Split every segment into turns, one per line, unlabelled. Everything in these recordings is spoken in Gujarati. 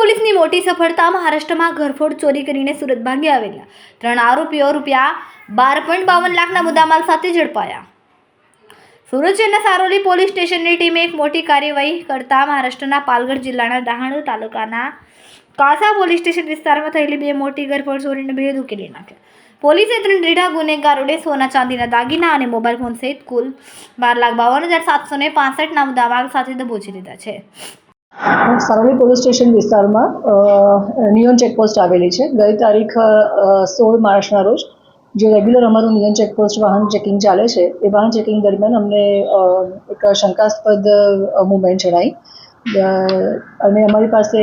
પોલીસની મોટી સફળતા. મહારાષ્ટ્રમાં ઘરફોડ ચોરી કરીને સુરત ભાગી આવેલા 3 આરોપીઓ ₹12.52 લાખના મુદ્દામાલ સાથે ઝડપાયા. સુરત શહેરના સારોલી પોલીસ સ્ટેશનની ટીમે એક મોટી કાર્યવાહી કરતા મહારાષ્ટ્રના પાલઘર જિલ્લાના ડહાણુ તાલુકાના કાસા પોલીસ સ્ટેશન વિસ્તારમાં થયેલી 2 મોટી ઘરફોડ ચોરીનો ભેદ ઉકેલી નાખ્યો. પોલીસે 3 રીઢા ગુનેગારોને સોના ચાંદીના દાગીના અને મોબાઈલ ફોન સહિત કુલ ₹12,52,765ના મુદ્દામાલ સાથે દબોચી લીધા છે.
સારોલી પોલીસ સ્ટેશન વિસ્તારમાં નિયોન ચેકપોસ્ટ આવેલી છે. ગઈ તારીખ 16 માર્ચના રોજ જે રેગ્યુલર અમારું નિયોન ચેકપોસ્ટ વાહન ચેકિંગ ચાલે છે એ વાહન ચેકિંગ દરમિયાન અમને એક શંકાસ્પદ મૂવમેન્ટ જણાઈ અને અમારી પાસે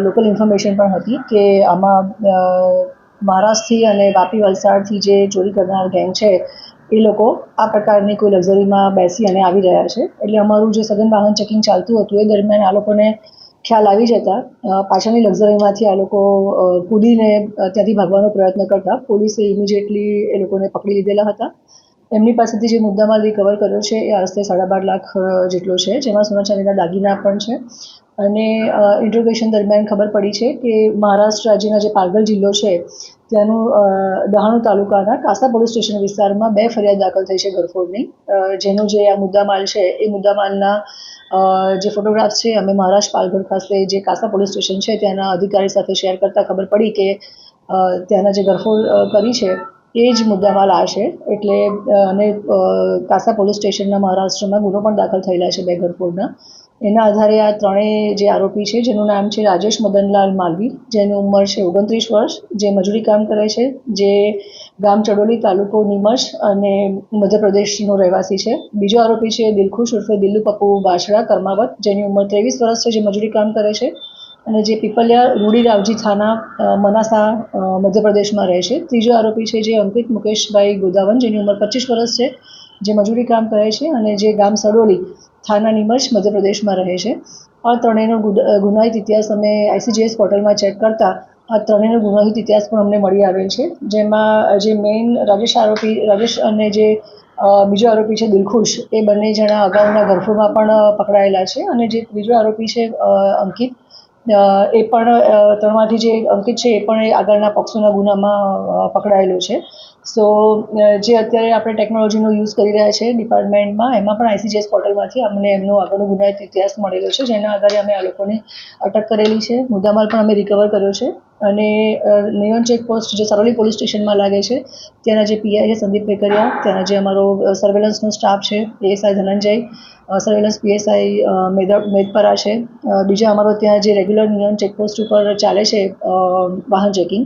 લોકલ ઇન્ફોર્મેશન પણ હતી કે આમાં મહારાષ્ટ્રથી અને વાપી વલસાડથી જે ચોરી કરનાર ગેંગ છે એ લોકો આ પ્રકારની કોઈ લક્ઝરીમાં બેસી અને આવી રહ્યા છે. એટલે અમારું જે સઘન વાહન ચેકિંગ ચાલતું હતું એ દરમિયાન આ લોકોને ખ્યાલ આવી જતા પાછળની લક્ઝરીમાંથી આ લોકો કૂદીને ત્યાંથી ભાગવાનો પ્રયત્ન કરતા પોલીસે ઇમિડિયેટલી એ લોકોને પકડી લીધેલા હતા. એમની પાસેથી જે મુદ્દામાલ રિકવર કર્યો છે એ આશરે 12.5 લાખ જેટલો છે, જેમાં સોના ચાંદીના દાગીના પણ છે. અને ઇન્ટ્રોગેશન દરમિયાન ખબર પડી છે કે મહારાષ્ટ્ર રાજ્યના જે પાલઘર જિલ્લો છે ત્યાંનું ડહાણુ તાલુકાના કાસા પોલીસ સ્ટેશન વિસ્તારમાં 2 ફરિયાદ દાખલ થઈ છે ઘરફોડની. જેનો જે આ મુદ્દામાલ છે એ મુદ્દામાલના જે ફોટોગ્રાફ્સ છે અમે મહારાષ્ટ્ર પાલઘર ખાતે જે કાસા પોલીસ સ્ટેશન છે ત્યાંના અધિકારી સાથે શેર કરતાં ખબર પડી કે ત્યાંના જે ઘરફોડ કરી છે એ જ મુદ્દામાલ આ છે. એટલે અને કાસા પોલીસ સ્ટેશનના મહારાષ્ટ્રમાં ગુનો પણ દાખલ થયેલા છે 2 ઘરફોડના. એના આધારે આ ત્રણેય જે આરોપી છે જેનું નામ છે રાજેશ મદનલાલ માલવી, જેની ઉંમર છે 29 વર્ષ, જે મજૂરી કામ કરે છે, જે ગામ ચડોલી, તાલુકો નીમચ અને મધ્યપ્રદેશનો રહેવાસી છે. બીજો આરોપી છે દિલખુશ ઉર્ફે દિલ્લુ પપ્પુ બાછડા કર્માવત, જેની ઉંમર 23 વર્ષ છે, જે મજૂરી કામ કરે છે અને જે પીપલિયા રૂડીરાવજી થાના મનાસા મધ્યપ્રદેશમાં રહે છે. ત્રીજો આરોપી છે જે અંકિત મુકેશભાઈ ગોદાવન, જેની ઉંમર 25 વર્ષ છે, જે મજૂરી કામ કરે છે અને જે ગામ સડોલી થાના નીમચ મધ્યપ્રદેશમાં રહે છે. આ ત્રણેયનો ગુનાહિત ઇતિહાસ અમે ICGS પોર્ટલમાં ચેક કરતા આ ત્રણેયનો ગુનાહિત ઇતિહાસ પણ અમને મળી આવેલ છે. જેમાં જે મેઇન રાજેશ અને જે બીજો આરોપી છે દિલખુશ, એ બંને જણા અગાઉના ઘરફોડમાં પણ પકડાયેલા છે. અને જે ત્રીજો આરોપી છે અંકિત, એ પણ ત્રણમાંથી જે અંકિત છે એ પણ આગળના પોક્સોના ગુનામાં પકડાયેલો છે. સો જે અત્યારે આપણે ટેકનોલોજીનો યુઝ કરી રહ્યા છે ડિપાર્ટમેન્ટમાં, એમાં પણ ICGS પોર્ટલમાંથી અમને એમનો આગળનો ગુનાહિત ઇતિહાસ મળેલો છે, જેના આધારે અમે આ લોકોને અટક કરેલી છે. મુદ્દામાલ પણ અમે રિકવર કર્યો છે. અને નિયોન ચેકપોસ્ટ જે સારોલી પોલીસ સ્ટેશનમાં લાગે છે ત્યાંના જે PI છે સંદીપ વેકરિયા, ત્યાંના જે અમારો સર્વેલન્સનો સ્ટાફ છે ASI ધનંજય, સર્વેલન્સ PSI મેદપરા છે. બીજા અમારો ત્યાં જે રેગ્યુલર નિયોન ચેકપોસ્ટ ઉપર ચાલે છે વાહન ચેકિંગ,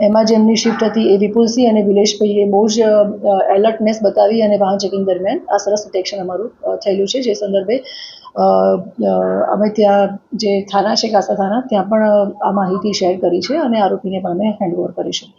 એમાં જે એમની શિફ્ટ હતી એ વિપુલસિંહ અને વિલેશભાઈએ બહુ જ એલર્ટનેસ બતાવી અને વાહન ચેકિંગ દરમિયાન આ સરસ ડિટેક્શન અમારું થયેલું છે. જે સંદર્ભે અમે ત્યાં જે થાના છે કાસા થાના, ત્યાં પણ આ માહિતી શેર કરી છે અને આરોપીને પણ અમે હેન્ડઓવર કરીશું.